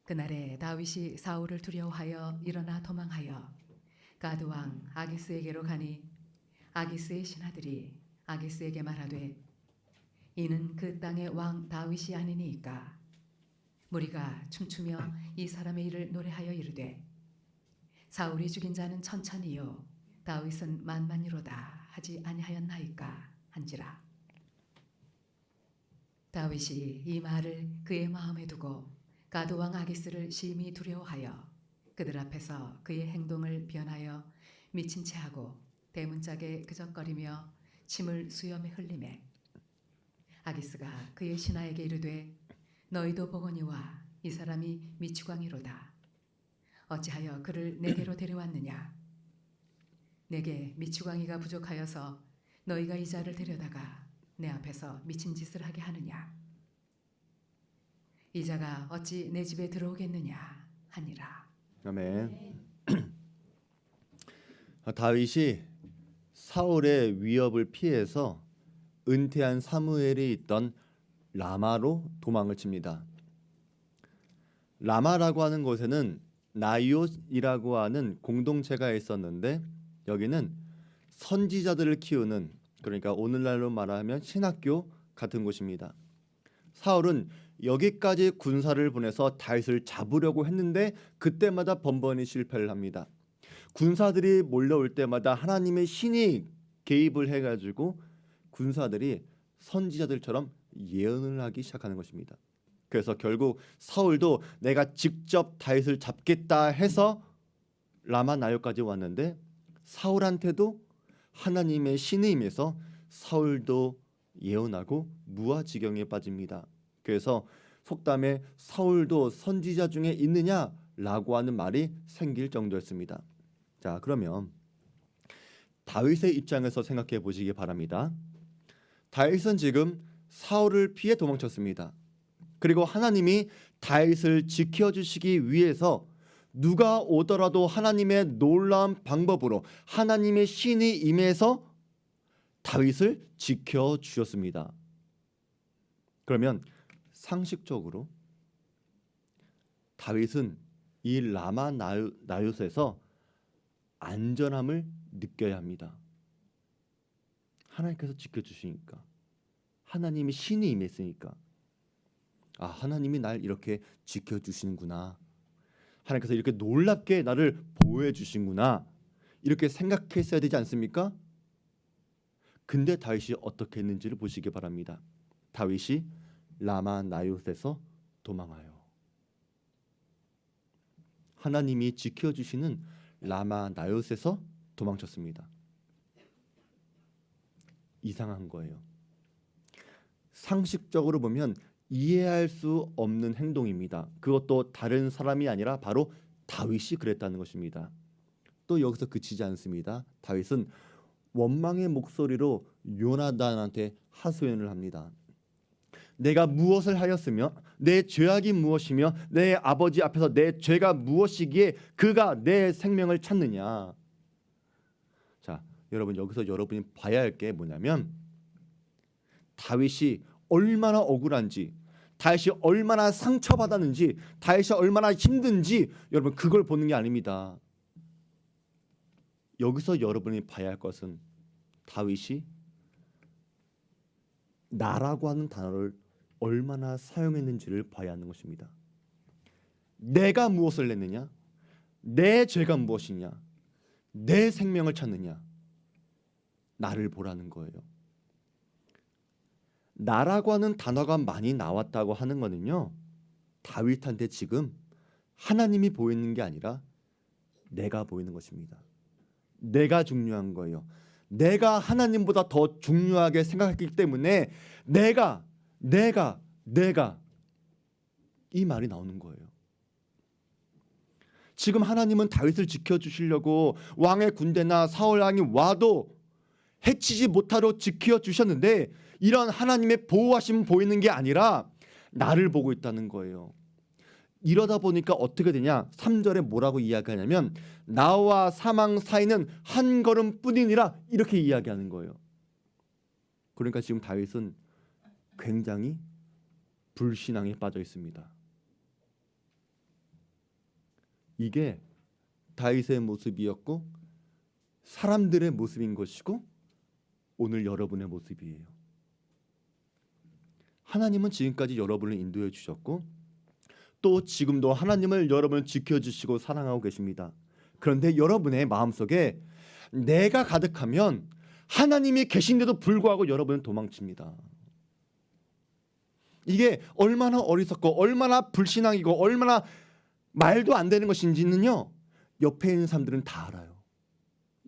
그날에 다윗이 사울을 두려워하여 일어나 도망하여 가드 왕 아기스에게로 가니 아기스의 신하들이 아기스에게 말하되 이는 그 땅의 왕 다윗이 아니니이까. 무리가 춤추며 이 사람의 일을 노래하여 이르되 사울이 죽인 자는 천천히요 다윗은 만만이로다 하지 아니하였나이까 한지라. 다윗이 이 말을 그의 마음에 두고 가드 왕 아기스를 심히 두려워하여 그들 앞에서 그의 행동을 변하여 미친 채 하고 대문짝에 그적거리며 침을 수염에 흘리매 아기스가 그의 신하에게 이르되 너희도 보거니와 이 사람이 미추광이로다. 어찌하여 그를 내게로 데려왔느냐. 내게 미추광이가 부족하여서 너희가 이 자를 데려다가 내 앞에서 미친 짓을 하게 하느냐. 이 자가 어찌 내 집에 들어오겠느냐 하니라. 아멘. 다윗이 사울의 위협을 피해서 은퇴한 사무엘이 있던 라마로 도망을 칩니다. 라마라고 하는 곳에는 나이옷이라고 하는 공동체가 있었는데 여기는 선지자들을 키우는, 그러니까 오늘날로 말하면 신학교 같은 곳입니다. 사울은 여기까지 군사를 보내서 다윗을 잡으려고 했는데 그때마다 번번이 실패를 합니다. 군사들이 몰려올 때마다 하나님의 신이 개입을 해가지고 군사들이 선지자들처럼 예언을 하기 시작하는 것입니다. 그래서 결국 사울도 내가 직접 다윗을 잡겠다 해서 라마 나요까지 왔는데 사울한테도 하나님의 신이 임해서 사울도 예언하고 무아지경에 빠집니다. 그래서 속담에 사울도 선지자 중에 있느냐라고 하는 말이 생길 정도였습니다. 자, 그러면 다윗의 입장에서 생각해 보시기 바랍니다. 다윗은 지금 사울을 피해 도망쳤습니다. 그리고 하나님이 다윗을 지켜주시기 위해서 누가 오더라도 하나님의 놀라운 방법으로 하나님의 신이 임해서 다윗을 지켜주셨습니다. 그러면 상식적으로 다윗은 이 라마 나요스에서 안전함을 느껴야 합니다. 하나님께서 지켜주시니까, 하나님이 신이 임했으니까, 아, 하나님이 날 이렇게 지켜주시는구나, 하나님께서 이렇게 놀랍게 나를 보호해 주신구나, 이렇게 생각했어야 되지 않습니까? 근데 다윗이 어떻게 했는지를 보시기 바랍니다. 다윗이 라마 나요스에서 도망하여 하나님이 지켜주시는 라마 나요스에서 도망쳤습니다. 이상한 거예요. 상식적으로 보면 이해할 수 없는 행동입니다. 그것도 다른 사람이 아니라 바로 다윗이 그랬다는 것입니다. 또 여기서 그치지 않습니다. 다윗은 원망의 목소리로 요나단한테 하소연을 합니다. 내가 무엇을 하였으며 내 죄악이 무엇이며 내 아버지 앞에서 내 죄가 무엇이기에 그가 내 생명을 찾느냐. 자, 여러분, 여기서 여러분이 봐야 할 게 뭐냐면 다윗이 얼마나 억울한지, 다윗이 얼마나 상처받았는지, 다윗이 얼마나 힘든지 여러분 그걸 보는 게 아닙니다. 여기서 여러분이 봐야 할 것은 다윗이 나라고 하는 단어를 얼마나 사용했는지를 봐야 하는 것입니다. 내가 무엇을 했느냐? 내 죄가 무엇이냐? 내 생명을 찾느냐? 나를 보라는 거예요. 나라고 하는 단어가 많이 나왔다고 하는 거는요, 다윗한테 지금 하나님이 보이는 게 아니라 내가 보이는 것입니다. 내가 중요한 거예요. 내가 하나님보다 더 중요하게 생각했기 때문에 내가 이 말이 나오는 거예요. 지금 하나님은 다윗을 지켜주시려고 왕의 군대나 사울 왕이 와도 해치지 못하도록 지켜주셨는데 이런 하나님의 보호하심은 보이는 게 아니라 나를 보고 있다는 거예요. 이러다 보니까 어떻게 되냐? 3절에 뭐라고 이야기하냐면 나와 사망 사이는 한 걸음뿐이니라, 이렇게 이야기하는 거예요. 그러니까 지금 다윗은 굉장히 불신앙에 빠져 있습니다. 이게 다윗의 모습이었고 사람들의 모습인 것이고 오늘 여러분의 모습이에요. 하나님은 지금까지 여러분을 인도해 주셨고 또 지금도 하나님을 여러분을 지켜주시고 사랑하고 계십니다. 그런데 여러분의 마음속에 내가 가득하면 하나님이 계신데도 불구하고 여러분은 도망칩니다. 이게 얼마나 어리석고 얼마나 불신앙이고 얼마나 말도 안 되는 것인지는요, 옆에 있는 사람들은 다 알아요.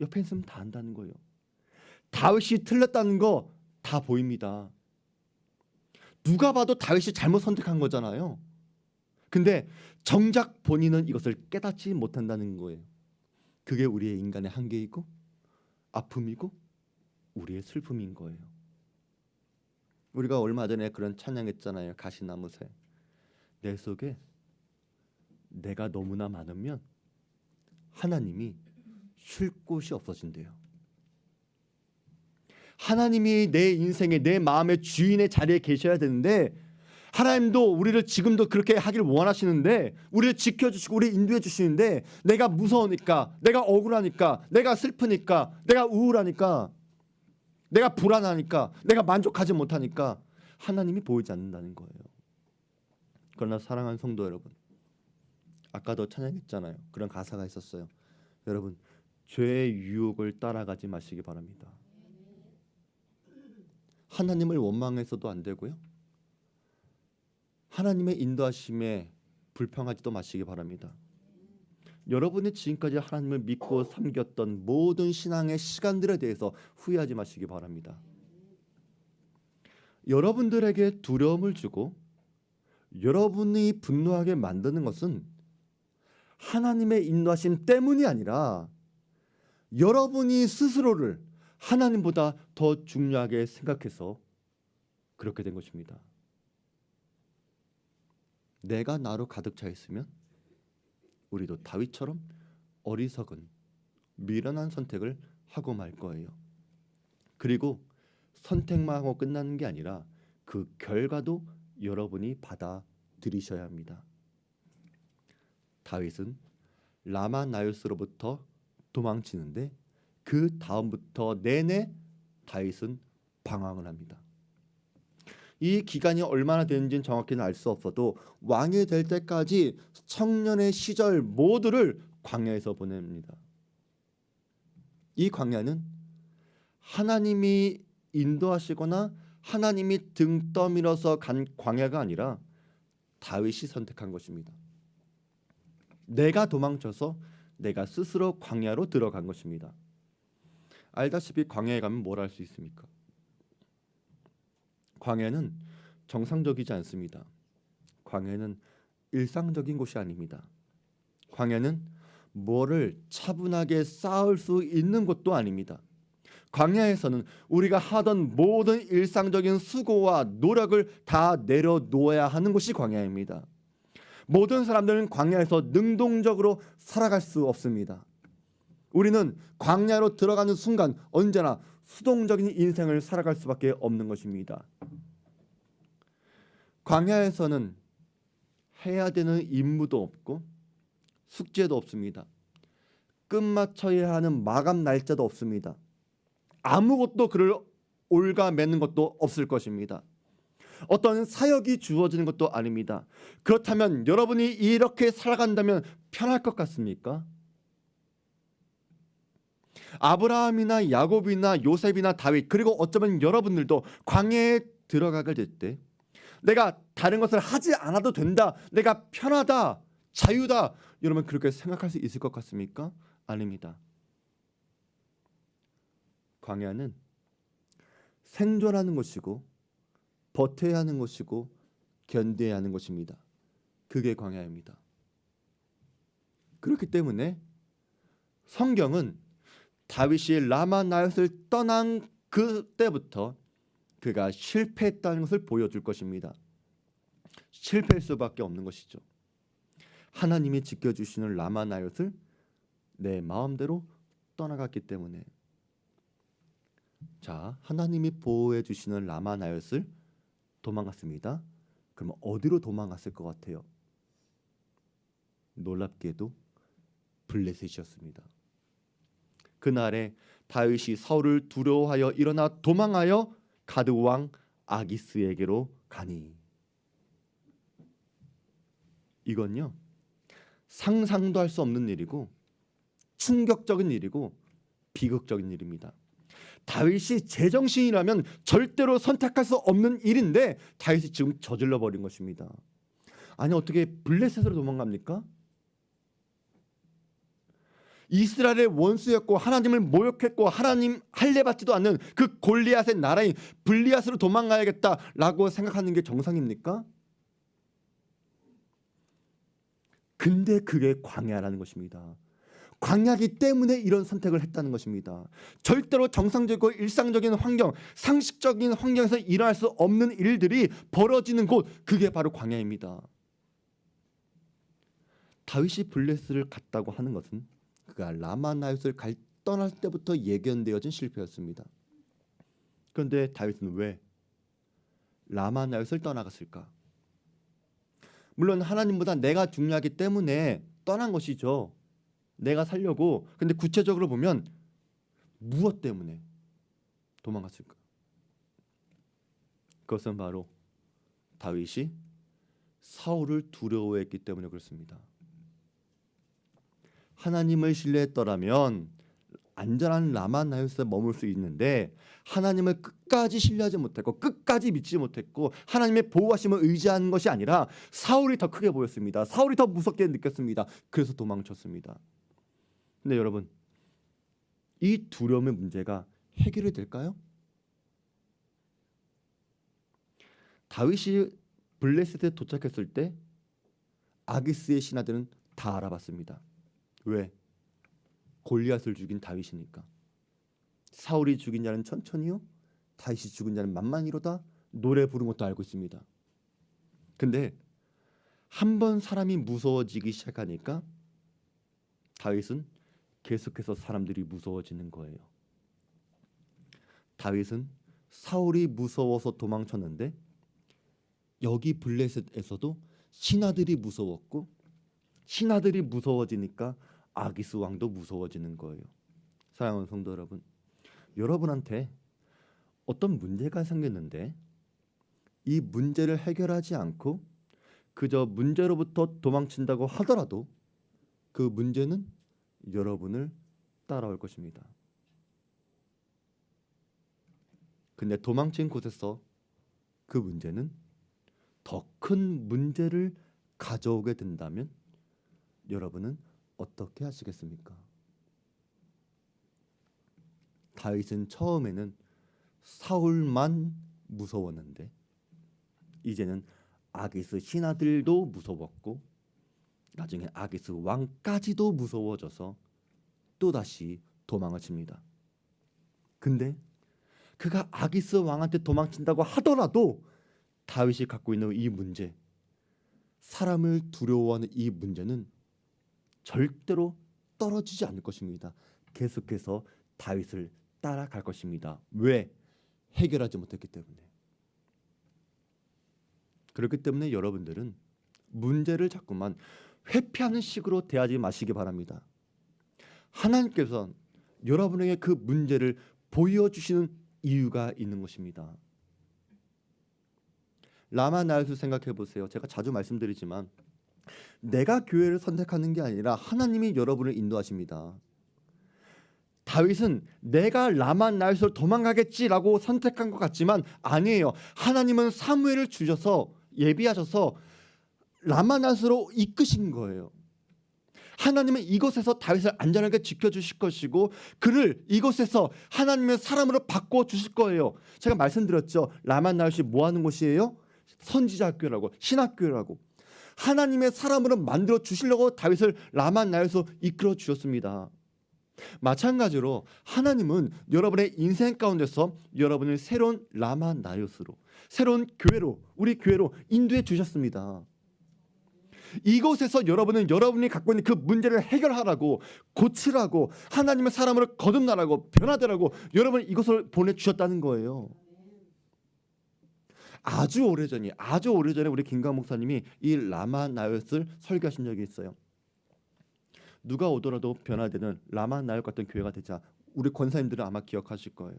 옆에 있는 사람은 다 안다는 거예요. 다윗이 틀렸다는 거 다 보입니다. 누가 봐도 다윗이 잘못 선택한 거잖아요. 근데 정작 본인은 이것을 깨닫지 못한다는 거예요. 그게 우리의 인간의 한계이고 아픔이고 우리의 슬픔인 거예요. 우리가 얼마 전에 그런 찬양했잖아요. 가시나무새. 내 속에 내가 너무나 많으면 하나님이 쉴 곳이 없어진대요. 하나님이 내 인생의 내 마음의 주인의 자리에 계셔야 되는데 하나님도 우리를 지금도 그렇게 하길 원하시는데 우리를 지켜주시고 우리를 인도해 주시는데 내가 무서우니까, 내가 억울하니까, 내가 슬프니까, 내가 우울하니까, 내가 불안하니까, 내가 만족하지 못하니까 하나님이 보이지 않는다는 거예요. 그러나 사랑하는 성도 여러분, 아까도 찬양했잖아요. 그런 가사가 있었어요. 여러분, 죄의 유혹을 따라가지 마시기 바랍니다. 하나님을 원망해서도 안 되고요. 하나님의 인도하심에 불평하지도 마시기 바랍니다. 여러분이 지금까지 하나님을 믿고 섬겼던 모든 신앙의 시간들에 대해서 후회하지 마시기 바랍니다. 여러분들에게 두려움을 주고 여러분이 분노하게 만드는 것은 하나님의 인도하심 때문이 아니라 여러분이 스스로를 하나님보다 더 중요하게 생각해서 그렇게 된 것입니다. 내가 나로 가득 차 있으면 우리도 다윗처럼 어리석은 미련한 선택을 하고 말 거예요. 그리고 선택만 하고 끝나는 게 아니라 그 결과도 여러분이 받아들이셔야 합니다. 다윗은 라마나요스로부터 도망치는데 그 다음부터 내내 다윗은 방황을 합니다. 이 기간이 얼마나 되는지는 정확히는 알 수 없어도 왕이 될 때까지 청년의 시절 모두를 광야에서 보냅니다. 이 광야는 하나님이 인도하시거나 하나님이 등 떠밀어서 간 광야가 아니라 다윗이 선택한 것입니다. 내가 도망쳐서 내가 스스로 광야로 들어간 것입니다. 알다시피 광야에 가면 뭘 할 수 있습니까? 광야는 정상적이지 않습니다. 광야는 일상적인 곳이 아닙니다. 광야는 뭐를 차분하게 쌓을 수 있는 곳도 아닙니다. 광야에서는 우리가 하던 모든 일상적인 수고와 노력을 다 내려놓아야 하는 곳이 광야입니다. 모든 사람들은 광야에서 능동적으로 살아갈 수 없습니다. 우리는 광야로 들어가는 순간 언제나 수동적인 인생을 살아갈 수밖에 없는 것입니다. 광야에서는 해야 되는 임무도 없고 숙제도 없습니다. 끝마쳐야 하는 마감 날짜도 없습니다. 아무것도 그를 올가매는 것도 없을 것입니다. 어떤 사역이 주어지는 것도 아닙니다. 그렇다면 여러분이 이렇게 살아간다면 편할 것 같습니까? 아브라함이나 야곱이나 요셉이나 다윗 그리고 어쩌면 여러분들도 광야에 들어가게 될 때 내가 다른 것을 하지 않아도 된다, 내가 편하다, 자유다, 여러분 그렇게 생각할 수 있을 것 같습니까? 아닙니다. 광야는 생존하는 곳이고 버텨야 하는 곳이고 견뎌야 하는 곳입니다. 그게 광야입니다. 그렇기 때문에 성경은 다윗이 라마나요스를 떠난 그때부터 그가 실패했다는 것을 보여줄 것입니다. 실패할 수밖에 없는 것이죠. 하나님이 지켜주시는 라마나요스를 내 마음대로 떠나갔기 때문에. 자, 하나님이 보호해 주시는 라마나요스를 도망갔습니다. 그럼 어디로 도망갔을 것 같아요? 놀랍게도 블레셋이었습니다. 그날에 다윗이 사울을 두려워하여 일어나 도망하여 가드 왕 아기스에게로 가니, 이건요 상상도 할 수 없는 일이고 충격적인 일이고 비극적인 일입니다. 다윗이 제정신이라면 절대로 선택할 수 없는 일인데 다윗이 지금 저질러 버린 것입니다. 아니 어떻게 블레셋으로 도망갑니까? 이스라엘의 원수였고 하나님을 모욕했고 하나님 할례 받지도 않는 그 골리앗의 나라인 블리앗으로 도망가야겠다라고 생각하는 게 정상입니까? 근데 그게 광야라는 것입니다. 광야기 때문에 이런 선택을 했다는 것입니다. 절대로 정상적이고 일상적인 환경, 상식적인 환경에서 일어날 수 없는 일들이 벌어지는 곳, 그게 바로 광야입니다. 다윗이 블레셋을 갔다고 하는 것은 그가 라마나옅을 떠날 때부터 예견되어진 실패였습니다. 그런데 다윗은 왜 라마나옅을 떠나갔을까? 물론 하나님보다 내가 중요하기 때문에 떠난 것이죠. 내가 살려고. 근데 구체적으로 보면 무엇 때문에 도망갔을까? 그것은 바로 다윗이 사울을 두려워했기 때문에 그렇습니다. 하나님을 신뢰했더라면 안전한 라마나옅에 머물 수 있는데 하나님을 끝까지 신뢰하지 못했고 끝까지 믿지 못했고 하나님의 보호하심을 의지하는 것이 아니라 사울이 더 크게 보였습니다. 사울이 더 무섭게 느꼈습니다. 그래서 도망쳤습니다. 근데 여러분, 이 두려움의 문제가 해결이 될까요? 다윗이 블레셋에 도착했을 때 아기스의 신하들은 다 알아봤습니다. 왜? 골리앗을 죽인 다윗이니까. 사울이 죽인 자는 천천히요, 다윗이 죽인 자는 만만히로다, 노래 부른 것도 알고 있습니다. 근데 한 번 사람이 무서워지기 시작하니까 다윗은 계속해서 사람들이 무서워지는 거예요. 다윗은 사울이 무서워서 도망쳤는데 여기 블레셋에서도 신하들이 무서웠고 신하들이 무서워지니까 아기스 왕도 무서워지는 거예요. 사랑하는 성도 여러분, 여러분한테 어떤 문제가 생겼는데 이 문제를 해결하지 않고 그저 문제로부터 도망친다고 하더라도 그 문제는 여러분을 따라올 것입니다. 근데 도망친 곳에서 그 문제는 더 큰 문제를 가져오게 된다면 여러분은 어떻게 하시겠습니까? 다윗은 처음에는 사울만 무서웠는데 이제는 아기스 신하들도 무서웠고 나중에 아기스 왕까지도 무서워져서 또다시 도망을 칩니다. 근데 그가 아기스 왕한테 도망친다고 하더라도 다윗이 갖고 있는 이 문제, 사람을 두려워하는 이 문제는 절대로 떨어지지 않을 것입니다. 계속해서 다윗을 따라갈 것입니다. 왜? 해결하지 못했기 때문에. 그렇기 때문에 여러분들은 문제를 자꾸만 회피하는 식으로 대하지 마시기 바랍니다. 하나님께서 여러분에게 그 문제를 보여주시는 이유가 있는 것입니다. 라마나옅을 생각해 보세요. 제가 자주 말씀드리지만 내가 교회를 선택하는 게 아니라 하나님이 여러분을 인도하십니다. 다윗은 내가 라마나옅으로 도망가겠지라고 선택한 것 같지만 아니에요. 하나님은 사무엘을 주셔서 예비하셔서 라마나옅으로 이끄신 거예요. 하나님은 이곳에서 다윗을 안전하게 지켜주실 것이고 그를 이곳에서 하나님의 사람으로 바꿔주실 거예요. 제가 말씀드렸죠. 라마나옅이 뭐하는 곳이에요? 선지자 학교라고, 신학교라고. 하나님의 사람으로 만들어 주시려고 다윗을 라마나옅으로 이끌어 주셨습니다. 마찬가지로 하나님은 여러분의 인생 가운데서 여러분을 새로운 라마나옅으로, 새로운 교회로, 우리 교회로 인도해 주셨습니다. 이곳에서 여러분은 여러분이 갖고 있는 그 문제를 해결하라고, 고치라고, 하나님의 사람으로 거듭나라고, 변화되라고 여러분 이곳을 보내주셨다는 거예요. 아주 오래전에 우리 김강 목사님이 이 라마나옅을 설교하신 적이 있어요. 누가 오더라도 변화되는 라마 나역 같은 교회가 되자. 우리 권사님들은 아마 기억하실 거예요.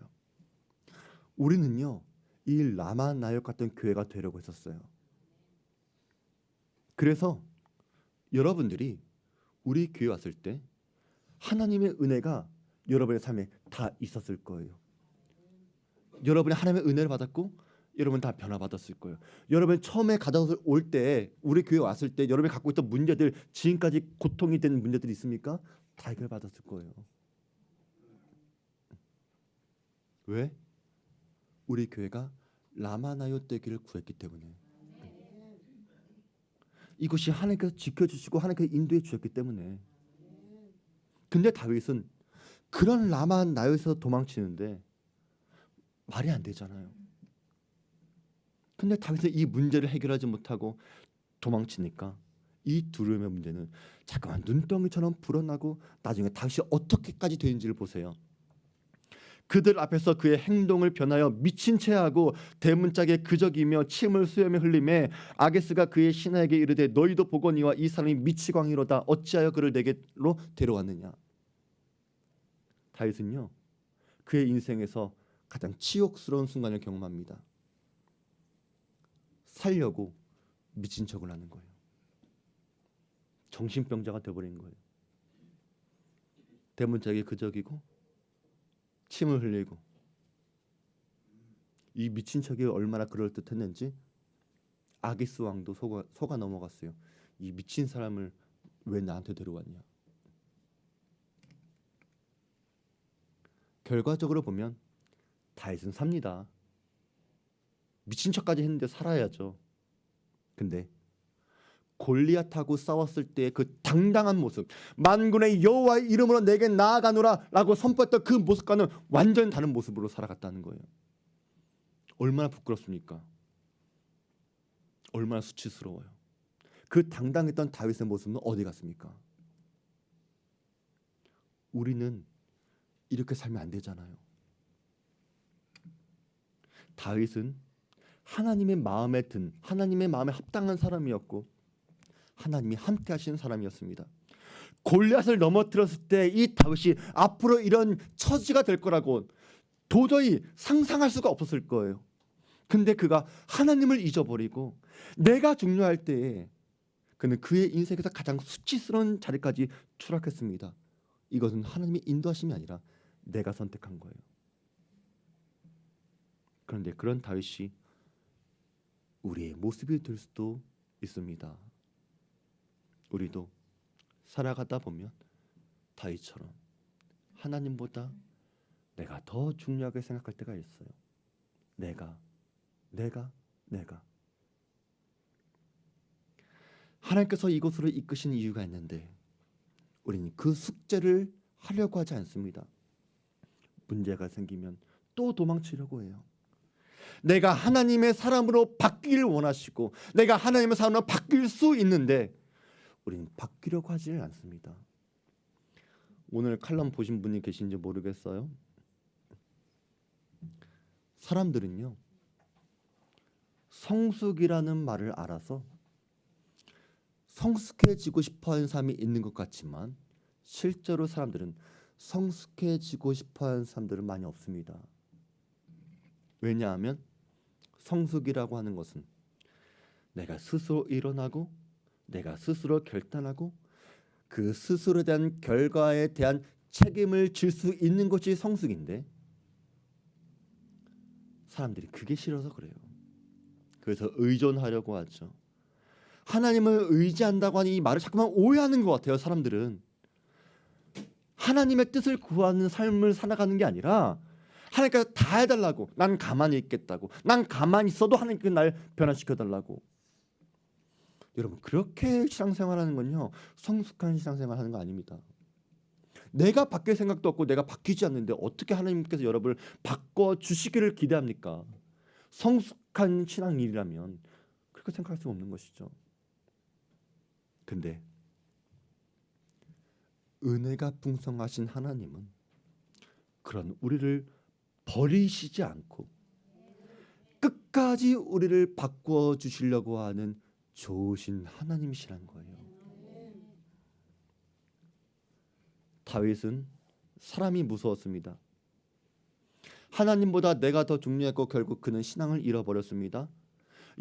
우리는요, 이 라마 나역 같은 교회가 되려고 했었어요. 그래서 여러분들이 우리 교회 왔을 때 하나님의 은혜가 여러분의 삶에 다 있었을 거예요. 여러분이 하나님의 은혜를 받았고 여러분 다 변화받았을 거예요. 여러분 처음에 가져서 올 때, 우리 교회 왔을 때 여러분이 갖고 있던 문제들, 지금까지 고통이 된 문제들이 있습니까? 다 해결받았을 거예요. 왜? 우리 교회가 라마나요 되기를 구했기 때문에. 이것이 하나님께서 지켜주시고 하나님께서 인도해 주셨기 때문에. 근데 다윗은 그런 라마나요에서 도망치는데 말이 안 되잖아요. 근데 다윗은 이 문제를 해결하지 못하고 도망치니까 이 두려움의 문제는 잠깐만 눈덩이처럼 불어나고 나중에 다윗이 어떻게까지 되는지를 보세요. 그들 앞에서 그의 행동을 변하여 미친 채하고 대문짝에 그적이며 침을 수염에 흘리매 아게스가 그의 신하에게 이르되 너희도 보거니와 이 사람이 미치광이로다. 어찌하여 그를 내게로 데려왔느냐. 다윗은요, 그의 인생에서 가장 치욕스러운 순간을 경험합니다. 살려고 미친 척을 하는 거예요. 정신병자가 되어버린 거예요. 대문짝에 그적이고 침을 흘리고. 이 미친 척이 얼마나 그럴듯했는지 아기스 왕도 속아 넘어갔어요. 이 미친 사람을 왜 나한테 데려왔냐. 결과적으로 보면 다윗은 삽니다. 미친 척까지 했는데 살아야죠. 근데 골리앗하고 싸웠을 때 그 당당한 모습, 만군의 여호와의 이름으로 내게 나아가노라 라고 선포했던 그 모습과는 완전 다른 모습으로 살아갔다는 거예요. 얼마나 부끄럽습니까? 얼마나 수치스러워요. 그 당당했던 다윗의 모습은 어디 갔습니까? 우리는 이렇게 살면 안 되잖아요. 다윗은 하나님의 마음에 든, 하나님의 마음에 합당한 사람이었고 하나님이 함께 하시는 사람이었습니다. 골리앗을 넘어뜨렸을 때 이 다윗이 앞으로 이런 처지가 될 거라고 도저히 상상할 수가 없었을 거예요. 근데 그가 하나님을 잊어버리고 내가 중요할 때에 그는 그의 인생에서 가장 수치스러운 자리까지 추락했습니다. 이것은 하나님의 인도하심이 아니라 내가 선택한 거예요. 그런데 그런 다윗이 우리의 모습이 될 수도 있습니다. 우리도 살아가다 보면 다윗처럼 하나님보다 내가 더 중요하게 생각할 때가 있어요. 내가. 하나님께서 이곳으로 이끄신 이유가 있는데 우리는 그 숙제를 하려고 하지 않습니다. 문제가 생기면 또 도망치려고 해요. 내가 하나님의 사람으로 바뀌길 원하시고 내가 하나님의 사람으로 바뀔 수 있는데 우리는 바뀌려고 하지 않습니다. 오늘 칼럼 보신 분이 계신지 모르겠어요. 사람들은요, 성숙이라는 말을 알아서 성숙해지고 싶어하는 사람이 있는 것 같지만 실제로 사람들은 성숙해지고 싶어하는 사람들은 많이 없습니다. 왜냐하면 성숙이라고 하는 것은 내가 스스로 일어나고 내가 스스로 결단하고 그 스스로에 대한 결과에 대한 책임을 질 수 있는 것이 성숙인데 사람들이 그게 싫어서 그래요. 그래서 의존하려고 하죠. 하나님을 의지한다고 하는 이 말을 자꾸만 오해하는 것 같아요. 사람들은 하나님의 뜻을 구하는 삶을 살아가는 게 아니라 하나님께서 다 해달라고, 난 가만히 있겠다고, 난 가만히 있어도 하나님께서 날 변화시켜달라고. 여러분, 그렇게 신앙생활하는 건요, 성숙한 신앙생활하는 거 아닙니다. 내가 바뀔 생각도 없고 내가 바뀌지 않는데 어떻게 하나님께서 여러분을 바꿔주시기를 기대합니까? 성숙한 신앙일이라면 그렇게 생각할 수 없는 것이죠. 근데 은혜가 풍성하신 하나님은 그런 우리를 버리시지 않고 끝까지 우리를 바꿔주시려고 하는 좋으신 하나님이시란 거예요. 다윗은 사람이 무서웠습니다. 하나님보다 내가 더 중요했고 결국 그는 신앙을 잃어버렸습니다.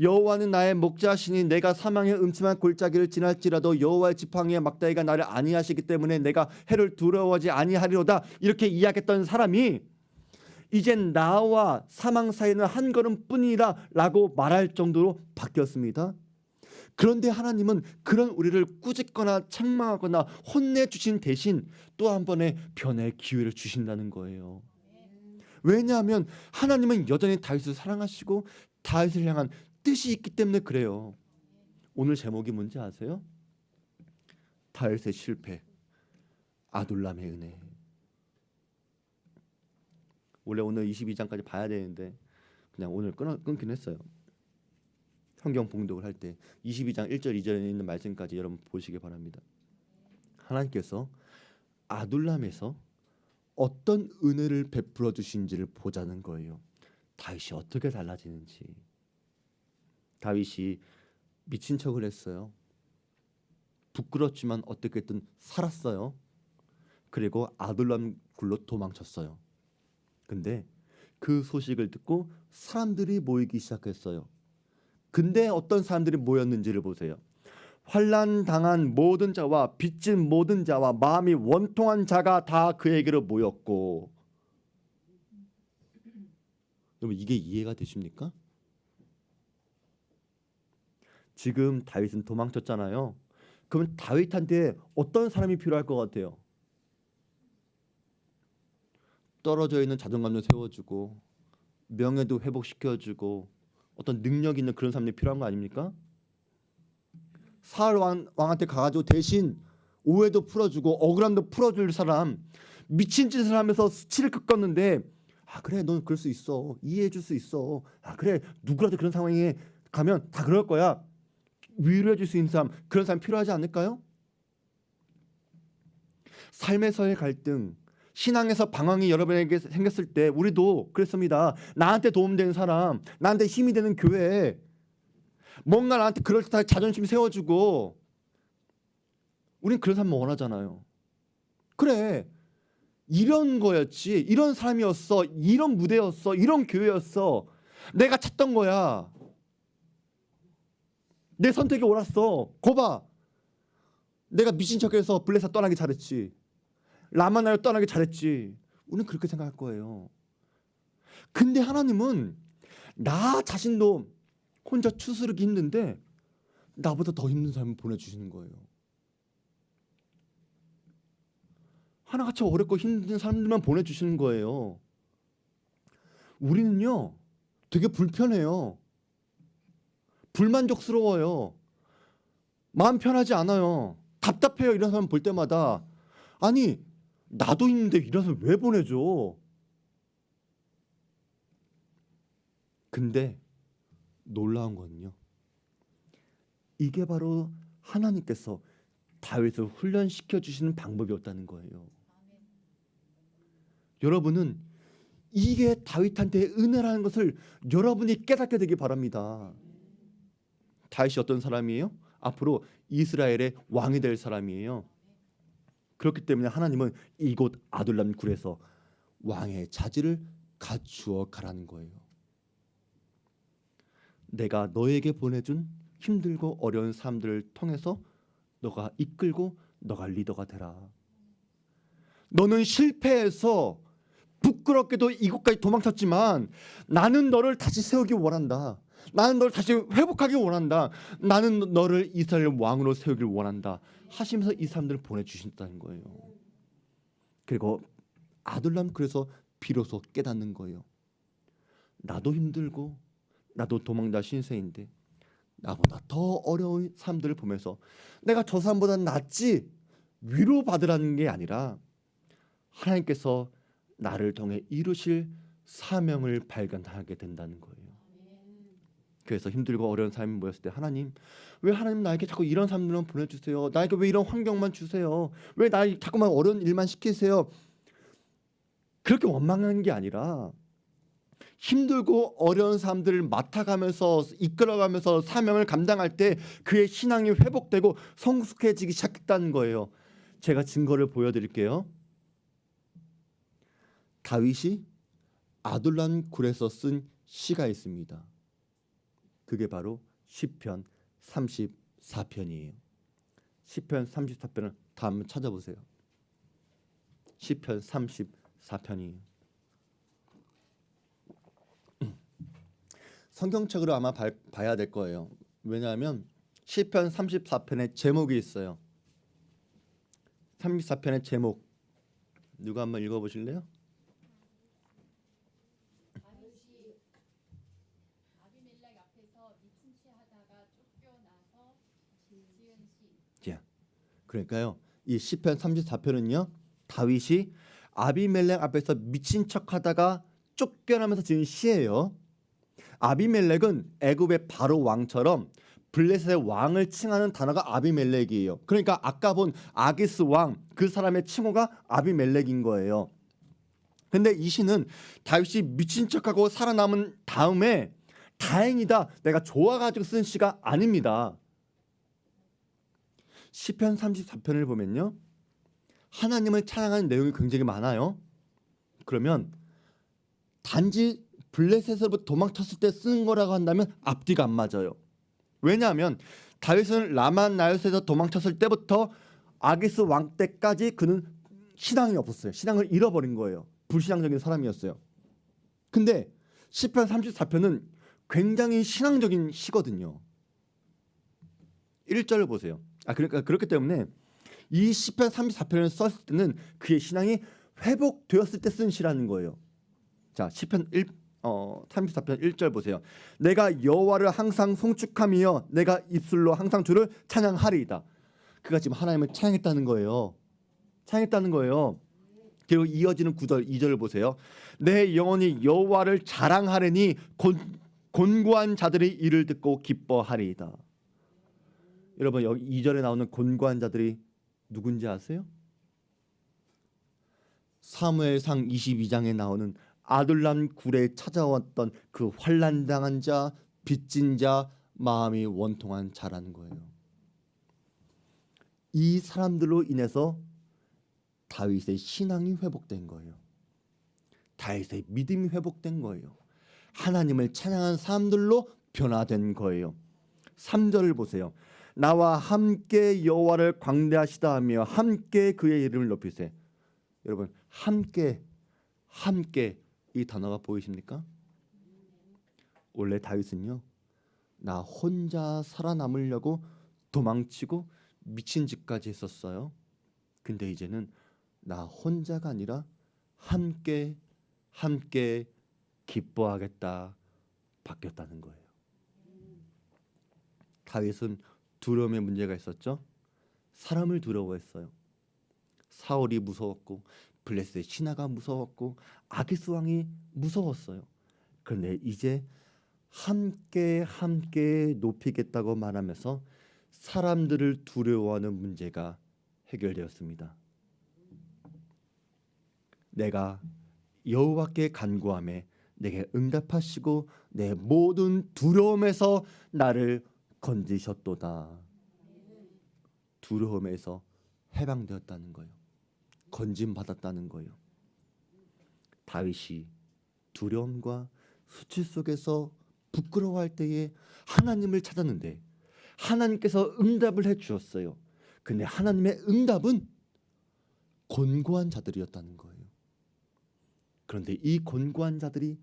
여호와는 나의 목자시니 내가 사망의 음침한 골짜기를 지날지라도 여호와의 지팡이의 막다기가 나를 안위하시기 때문에 내가 해를 두려워하지 아니하리로다. 이렇게 이야기했던 사람이 이젠 나와 사망 사이는 한 걸음뿐이라 라고 말할 정도로 바뀌었습니다. 그런데 하나님은 그런 우리를 꾸짖거나 책망하거나 혼내주신 대신 또 한 번의 변화의 기회를 주신다는 거예요. 왜냐하면 하나님은 여전히 다윗을 사랑하시고 다윗을 향한 뜻이 있기 때문에 그래요. 오늘 제목이 뭔지 아세요? 다윗의 실패, 아둘람의 은혜. 원래 오늘 22장까지 봐야 되는데 그냥 오늘 끊긴 했어요. 성경 봉독을 할 때 22장 1절 2절에 있는 말씀까지 여러분 보시기 바랍니다. 하나님께서 아둘람에서 어떤 은혜를 베풀어 주신지를 보자는 거예요. 다윗이 어떻게 달라지는지. 다윗이 미친 척을 했어요. 부끄럽지만 어떻게든 살았어요. 그리고 아둘람 굴로 도망쳤어요. 근데 그 소식을 듣고 사람들이 모이기 시작했어요. 근데 어떤 사람들이 모였는지를 보세요. 환난 당한 모든 자와 빚진 모든 자와 마음이 원통한 자가 다 그에게로 모였고. 여러분 이게 이해가 되십니까? 지금 다윗은 도망쳤잖아요. 그럼 다윗한테 어떤 사람이 필요할 것 같아요? 떨어져 있는 자존감도 세워주고 명예도 회복시켜주고 어떤 능력 있는 그런 사람들이 필요한 거 아닙니까? 사울 왕한테 가가지고 대신 오해도 풀어주고 억울함도 풀어줄 사람, 미친 짓을 하면서 수치를 겪었는데 아 그래 넌 그럴 수 있어, 이해해줄 수 있어, 아 그래 누구라도 그런 상황에 가면 다 그럴 거야, 위로해줄 수 있는 사람, 그런 사람 필요하지 않을까요? 삶에서의 갈등, 신앙에서 방황이 여러분에게 생겼을 때 우리도 그랬습니다. 나한테 도움되는 사람, 나한테 힘이 되는 교회, 뭔가 나한테 그럴 때 자존심 세워주고, 우린 그런 사람 원하잖아요. 그래 이런 거였지, 이런 사람이었어, 이런 무대였어, 이런 교회였어, 내가 찾던 거야, 내 선택이 옳았어, 거봐 내가 미친 척해서 블레셋 떠나기 잘했지, 라마나를 떠나기 잘했지. 우리는 그렇게 생각할 거예요. 근데 하나님은 나 자신도 혼자 추스르기 힘든데 나보다 더 힘든 사람을 보내주시는 거예요. 하나같이 어렵고 힘든 사람들만 보내주시는 거예요. 우리는요 되게 불편해요. 불만족스러워요. 마음 편하지 않아요. 답답해요. 이런 사람 볼 때마다. 아니 나도 힘든데 이런 사람 왜 보내줘? 근데 놀라운 거는요, 이게 바로 하나님께서 다윗을 훈련시켜 주시는 방법이었다는 거예요. 여러분은 이게 다윗한테 은혜라는 것을 여러분이 깨닫게 되기 바랍니다. 다윗이 어떤 사람이에요? 앞으로 이스라엘의 왕이 될 사람이에요. 그렇기 때문에 하나님은 이곳 아둘람 굴에서 왕의 자질을 갖추어 가라는 거예요. 내가 너에게 보내준 힘들고 어려운 사람들을 통해서 너가 이끌고 너가 리더가 되라. 너는 실패해서 부끄럽게도 이곳까지 도망쳤지만 나는 너를 다시 세우기 원한다. 나는 너를 다시 회복하기 원한다. 나는 너를 이스라엘 왕으로 세우길 원한다 하시면서 이 사람들을 보내주신다는 거예요. 그리고 아둘람 그래서 비로소 깨닫는 거예요. 나도 힘들고 나도 도망자 신세인데 나보다 더 어려운 사람들을 보면서 내가 저 사람보다 낫지 위로받으라는 게 아니라 하나님께서 나를 통해 이루실 사명을 발견하게 된다는 거예요. 그래서 힘들고 어려운 사람이 모였을 때 하나님, 왜 하나님 나에게 자꾸 이런 사람들만 보내주세요? 나에게 왜 이런 환경만 주세요? 왜 나에게 자꾸만 어려운 일만 시키세요? 그렇게 원망하는 게 아니라 힘들고 어려운 사람들을 맡아가면서 이끌어가면서 사명을 감당할 때 그의 신앙이 회복되고 성숙해지기 시작했다는 거예요. 제가 증거를 보여드릴게요. 다윗이 아둘람 굴에서 쓴 시가 있습니다. 그게 바로 시편 34편이에요. 시편 34편을 다 한번 찾아보세요. 시편 34편이에요. 성경책으로 아마 봐야 될 거예요. 왜냐하면 시편 34편의 제목이 있어요. 34편의 제목 누가 한번 읽어보실래요? 다윗이 아비멜렉 앞에서 미친 채 하다가 쫓겨나서 지은 시. 그러니까요. 이 시편 34편은요. 다윗이 아비멜렉 앞에서 미친 척하다가 쫓겨나면서 지은 시예요. 아비멜렉은 애굽의 바로 왕처럼 블레셋의 왕을 칭하는 단어가 아비멜렉이에요. 그러니까 아까 본 아기스 왕 그 사람의 칭호가 아비멜렉인 거예요. 근데 이 시는 다윗이 미친 척하고 살아남은 다음에 다행이다 내가 좋아가지고 쓴 시가 아닙니다. 시편 34편을 보면요. 하나님을 찬양하는 내용이 굉장히 많아요. 그러면 단지 블레셋으로부터 도망쳤을 때 쓰는 거라고 한다면 앞뒤가 안 맞아요. 왜냐하면 다윗은 라만 나요스에서 도망쳤을 때부터 아기스 왕 때까지 그는 신앙이 없었어요. 신앙을 잃어버린 거예요. 불신앙적인 사람이었어요. 근데 시편 34편은 굉장히 신앙적인 시거든요. 1절을 보세요. 그러니까 그렇기 때문에 이 시편 34편을 썼을 때는 그의 신앙이 회복되었을 때 쓴 시라는 거예요. 자, 시편 34편 1절 보세요. 내가 여호와를 항상 송축하며 내가 입술로 항상 주를 찬양하리이다. 그가 지금 하나님을 찬양했다는 거예요. 찬양했다는 거예요. 그리고 이어지는 9절 2절을 보세요. 내 영혼이 여호와를 자랑하려니 곤고한 자들이 이를 듣고 기뻐하리이다. 여러분 여기 2절에 나오는 곤고한 자들이 누군지 아세요? 사무엘상 22장에 나오는 아둘람 굴에 찾아왔던 그 환난당한 자, 빚진 자, 마음이 원통한 자라는 거예요. 이 사람들로 인해서 다윗의 신앙이 회복된 거예요. 다윗의 믿음이 회복된 거예요. 하나님을 찬양한 사람들로 변화된 거예요. 3절을 보세요. 나와 함께 여호와를 광대하시다 하며 함께 그의 이름을 높이세. 여러분 함께 이 단어가 보이십니까? 원래 다윗은요. 나 혼자 살아남으려고 도망치고 미친 짓까지 했었어요. 근데 이제는 나 혼자가 아니라 함께 기뻐하겠다 바뀌었다는 거예요. 다윗은 두려움의 문제가 있었죠. 사람을 두려워했어요. 사울이 무서웠고 블레셋의 신하가 무서웠고 아기스 왕이 무서웠어요. 그런데 이제 함께 높이겠다고 말하면서 사람들을 두려워하는 문제가 해결되었습니다. 내가 여호와께 간구하매 내게 응답하시고 내 모든 두려움에서 나를 건지셨도다. 두려움에서 해방되었다는 거예요. 건짐 받았다는 거예요. 다윗이 두려움과 수치 속에서 부끄러워할 때에 하나님을 찾았는데 하나님께서 응답을 해주었어요. 근데 하나님의 응답은 곤고한 자들이었다는 거예요. 그런데 이 곤고한 자들이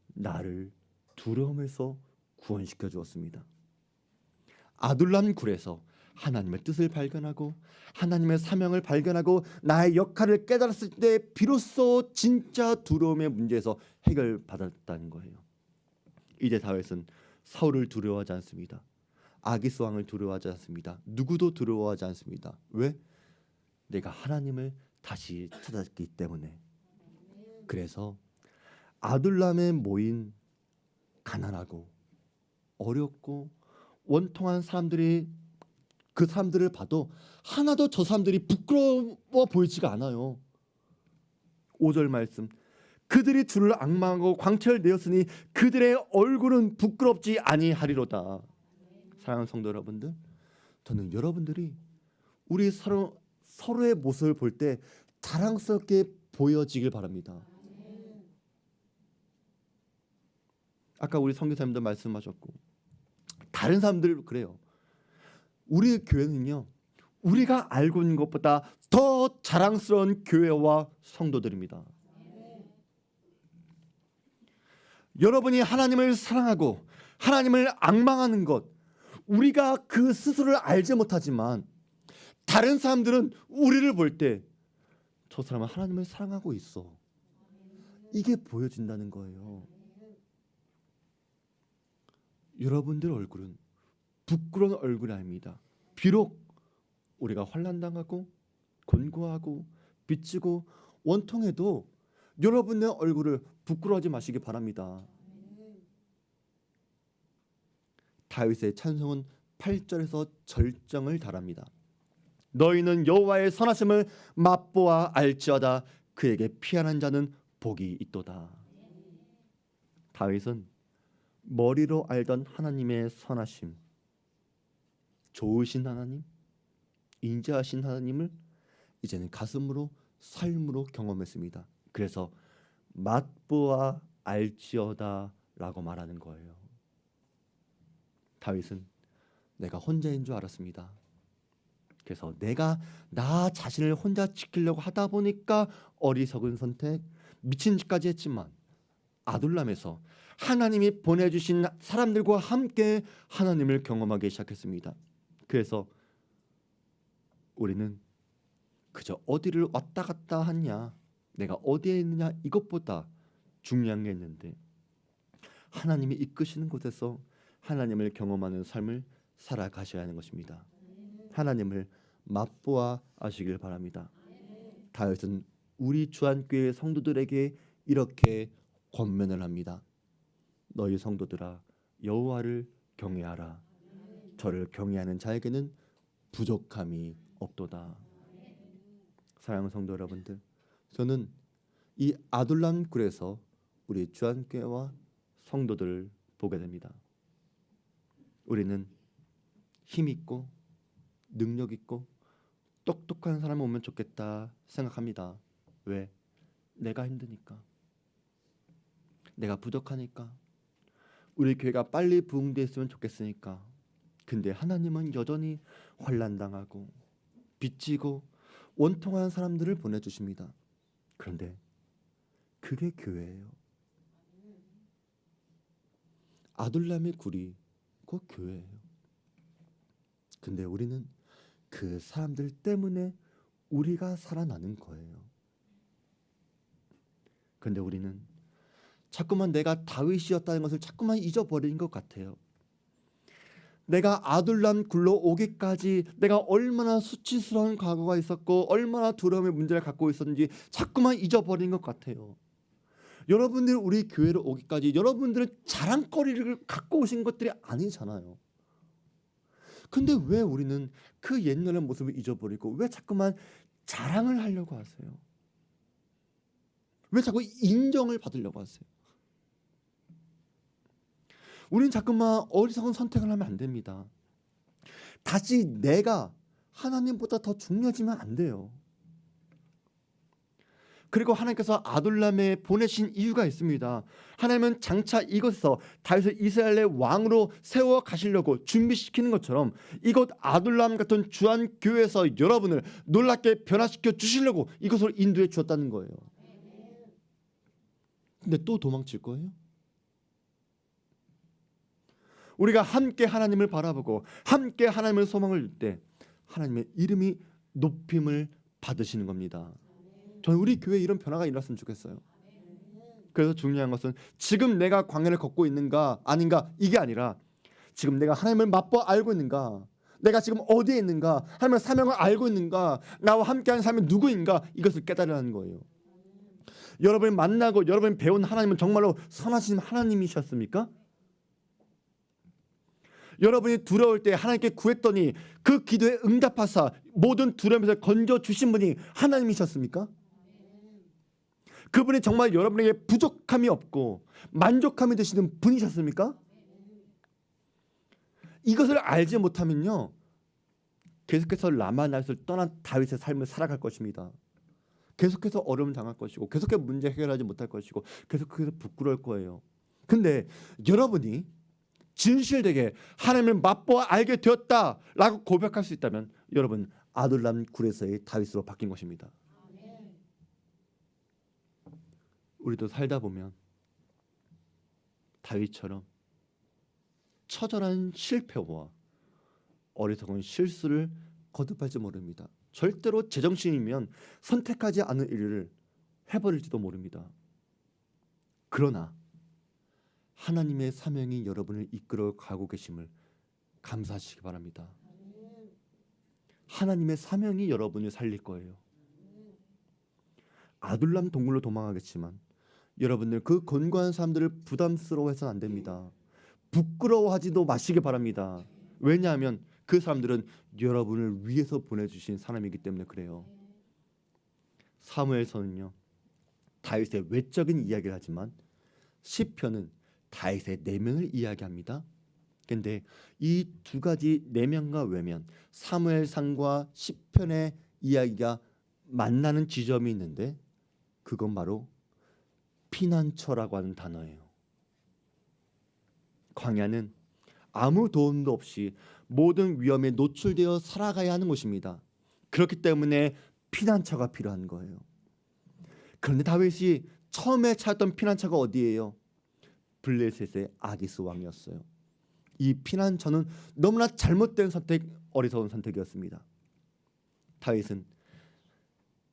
나를 두려움에서 구원시켜 주었습니다. 아둘람 굴에서 하나님의 뜻을 발견하고 하나님의 사명을 발견하고 나의 역할을 깨달았을 때 비로소 진짜 두려움의 문제에서 해결받았다는 거예요. 이제 다윗은 사울을 두려워하지 않습니다. 아기스 왕을 두려워하지 않습니다. 누구도 두려워하지 않습니다. 왜? 내가 하나님을 다시 찾았기 때문에. 그래서 아둘람에 모인 가난하고 어렵고 원통한 사람들이 그 사람들을 봐도 하나도 저 사람들이 부끄러워 보이지가 않아요. 5절 말씀. 그들이 주를 악망하고 광채를 내었으니 그들의 얼굴은 부끄럽지 아니하리로다. 사랑하는 성도 여러분들, 저는 여러분들이 우리 서로의 모습을 볼 때 자랑스럽게 보여지길 바랍니다. 아까 우리 선교사님도 말씀하셨고 다른 사람들 그래요. 우리 교회는요, 우리가 알고 있는 것보다 더 자랑스러운 교회와 성도들입니다. 여러분이 하나님을 사랑하고 하나님을 앙망하는 것, 우리가 그 스스로를 알지 못하지만 다른 사람들은 우리를 볼 때 저 사람은 하나님을 사랑하고 있어, 이게 보여진다는 거예요. 여러분들 얼굴은 부끄러운 얼굴이 아닙니다. 비록 우리가 환난당하고 곤고하고 빚지고 원통해도 여러분의 얼굴을 부끄러워하지 마시기 바랍니다. 다윗의 찬송은 8절에서 절정을 달합니다. 너희는 여호와의 선하심을 맛보아 알지어다. 그에게 피하는 자는 복이 있도다. 다윗은 머리로 알던 하나님의 선하심, 좋으신 하나님, 인자하신 하나님을 이제는 가슴으로 삶으로 경험했습니다. 그래서 맛보아 알지어다 라고 말하는 거예요. 다윗은 내가 혼자인 줄 알았습니다. 그래서 내가 나 자신을 혼자 지키려고 하다 보니까 어리석은 선택, 미친 짓까지 했지만 아둘람에서 하나님이 보내주신 사람들과 함께 하나님을 경험하기 시작했습니다. 그래서 우리는 그저 어디를 왔다 갔다 하냐, 내가 어디에 있느냐, 이것보다 중요한 게 있는데 하나님이 이끄시는 곳에서 하나님을 경험하는 삶을 살아가셔야 하는 것입니다. 하나님을 맛보아 아시길 바랍니다. 다윗은 우리 주안교회 성도들에게 이렇게 권면을 합니다. 너희 성도들아, 여호와를 경외하라. 저를 경외하는 자에게는 부족함이 없도다. 사랑하는 성도 여러분들, 저는 이 아둘람 굴에서 우리 주안교회와 성도들을 보게 됩니다. 우리는 힘 있고 능력 있고 똑똑한 사람이 오면 좋겠다 생각합니다. 왜? 내가 힘드니까, 내가 부족하니까, 우리 교회가 빨리 부흥되었으면 좋겠으니까. 근데 하나님은 여전히 환난당하고 빚지고 원통한 사람들을 보내주십니다. 그런데 그게 교회예요. 아둘람의 굴이 그 교회예요. 근데 우리는 그 사람들 때문에 우리가 살아나는 거예요. 근데 우리는 자꾸만 내가 다윗이었다는 것을 자꾸만 잊어버린 것 같아요. 내가 아둘람 굴로 오기까지 내가 얼마나 수치스러운 과거가 있었고 얼마나 두려움의 문제를 갖고 있었는지 자꾸만 잊어버린 것 같아요. 여러분들 우리 교회로 오기까지 여러분들은 자랑거리를 갖고 오신 것들이 아니잖아요. 근데 왜 우리는 그 옛날의 모습을 잊어버리고 왜 자꾸만 자랑을 하려고 하세요? 왜 자꾸 인정을 받으려고 하세요? 우리는 자꾸만 어리석은 선택을 하면 안 됩니다. 다시 내가 하나님보다 더 중요해지면 안 돼요. 그리고 하나님께서 아둘람에 보내신 이유가 있습니다. 하나님은 장차 이곳에서 다윗을 이스라엘의 왕으로 세워 가시려고 준비시키는 것처럼 이곳 아둘람 같은 주한 교회에서 여러분을 놀랍게 변화시켜 주시려고 이곳을 인도해 주었다는 거예요. 근데 또 도망칠 거예요? 우리가 함께 하나님을 바라보고 함께 하나님을 소망을 둘 때 하나님의 이름이 높임을 받으시는 겁니다. 저는 우리 교회에 이런 변화가 일어났으면 좋겠어요. 그래서 중요한 것은 지금 내가 광야를 걷고 있는가 아닌가 이게 아니라 지금 내가 하나님을 맛보아 알고 있는가, 내가 지금 어디에 있는가, 하나님의 사명을 알고 있는가, 나와 함께하는 사람이 누구인가, 이것을 깨달으라는 거예요. 여러분이 만나고 여러분이 배운 하나님은 정말로 선하신 하나님이셨습니까? 여러분이 두려울 때 하나님께 구했더니 그 기도에 응답하사 모든 두려움에서 건져주신 분이 하나님이셨습니까? 그분이 정말 여러분에게 부족함이 없고 만족함이 되시는 분이셨습니까? 이것을 알지 못하면요, 계속해서 라마나웃을 떠난 다윗의 삶을 살아갈 것입니다. 계속해서 어려움 당할 것이고 계속해서 문제 해결하지 못할 것이고 계속해서 부끄러울 거예요. 근데 여러분이 진실되게 하나님을 맛보아 알게 되었다라고 고백할 수 있다면 여러분 아둘람 굴에서의 다윗으로 바뀐 것입니다. 우리도 살다 보면 다윗처럼 처절한 실패와 어리석은 실수를 거듭할지 모릅니다. 절대로 제정신이면 선택하지 않은 일을 해버릴지도 모릅니다. 그러나 하나님의 사명이 여러분을 이끌어 가고 계심을 감사하시기 바랍니다. 하나님의 사명이 여러분을 살릴 거예요. 아둘람 동굴로 도망하겠지만 여러분들 그 권고한 사람들을 부담스러워해서는 안 됩니다. 부끄러워하지도 마시기 바랍니다. 왜냐하면 그 사람들은 여러분을 위해서 보내주신 사람이기 때문에 그래요. 사무엘서는요 다윗의 외적인 이야기를 하지만 시편은 다윗의 내면을 이야기합니다. 근데 이 두 가지 내면과 외면, 사무엘상과 시편의 이야기가 만나는 지점이 있는데 그건 바로 피난처라고 하는 단어예요. 광야는 아무 도움도 없이 모든 위험에 노출되어 살아가야 하는 곳입니다. 그렇기 때문에 피난처가 필요한 거예요. 그런데 다윗이 처음에 찾았던 피난처가 어디예요? 블레셋의 아기스 왕이었어요. 이 피난처는 너무나 잘못된 선택, 어리석은 선택이었습니다. 다윗은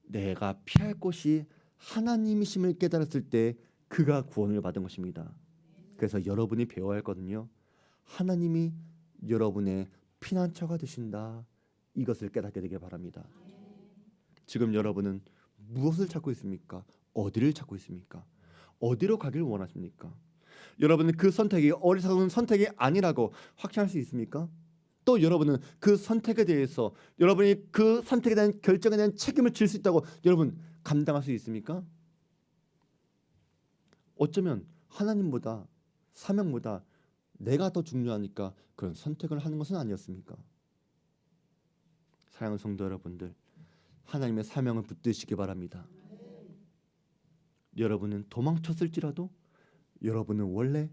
내가 피할 곳이 하나님이심을 깨달았을 때 그가 구원을 받은 것입니다. 그래서 여러분이 배워야 할거든요. 하나님이 여러분의 피난처가 되신다. 이것을 깨닫게 되길 바랍니다. 지금 여러분은 무엇을 찾고 있습니까? 어디를 찾고 있습니까? 어디로 가길 원하십니까? 여러분은 그 선택이 어리석은 선택이 아니라고 확신할 수 있습니까? 또 여러분은 그 선택에 대해서 여러분이 그 선택에 대한 결정에 대한 책임을 질 수 있다고 여러분 감당할 수 있습니까? 어쩌면 하나님보다 사명보다 내가 더 중요하니까 그런 선택을 하는 것은 아니었습니까? 사랑하는 성도 여러분들, 하나님의 사명을 붙드시기 바랍니다. 여러분은 도망쳤을지라도 여러분은 원래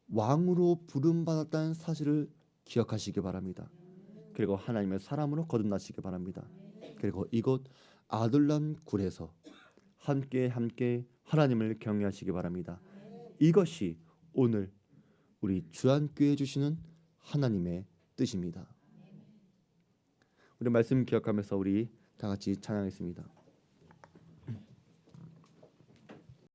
왕으로 부름받았다는 사실을 기억하시기 바랍니다. 그리고 하나님의 사람으로 거듭나시기 바랍니다. 그리고 이곳 아둘람 굴에서 함께 하나님을 경외하시기 바랍니다. 이것이 오늘 우리 주안교회 주시는 하나님의 뜻입니다. 우리 말씀 기억하면서 우리 다 같이 찬양하겠습니다.